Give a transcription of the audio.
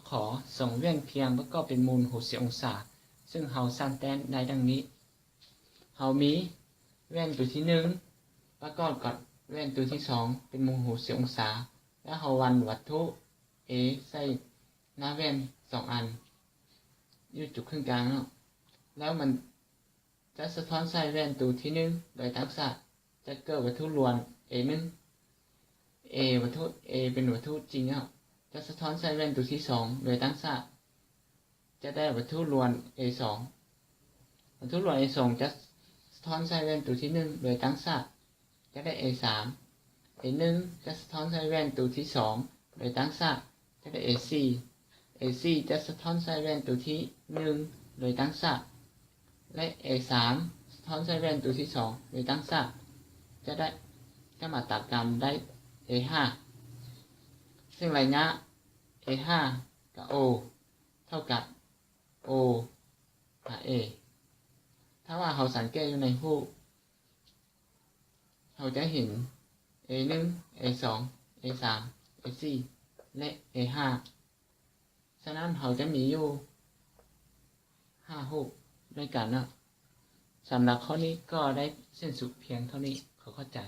ขอส่งแว่นเพียงประกอบเป็นมูล60องศาซึ่งเราสร้างแต้นได้ดังนี้เรามีแว่นตัวที่1ประกอบกับแว่นตัวที่2เป็นมูล60องศาแล้วเราวันวัตถุ A ใส่หน้าแว่น2อันอยู่จุดครึ่งกลางเนาะแล้วมันจะสะท้อนใส่แว่นตัวที่1โดยทักษะจะเกิดวัตถุล้วน A1 วัตถุ A เป็นวัตถุจริงเนาะจะสะท้อนใส่แว่นตัวที่2โดยทักษะจะได้วัตถุล้วน A2 วัตถุล้วน A2 จะสะท้อนใส่แว่นตัวที่1โดยทักษะจะได้ A3 A1 จะสะท้อนใส่แว่นตัวที่2โดยทักษะจะได้ A4 จะสะท้อนใส่แว่นตัวที่1โดยทักษะและ A3 สะท้อนใส่แว่นตัวที่2โดยทักษะจะมาตัดกันได้ A5 ซึ่งระยะ A5 กับ O เท่ากับ O หา A ถ้าว่าเราสังเกตอยู่ในรูปเราจะเห็น A1 A2 A3 A4 และ A5 ฉะนั้นเราจะมีอยู่5รูปด้วยกันนะสำหรับข้อนี้ก็ได้สิ้นสุดเพียงเท่านี้ขอเข้าใจ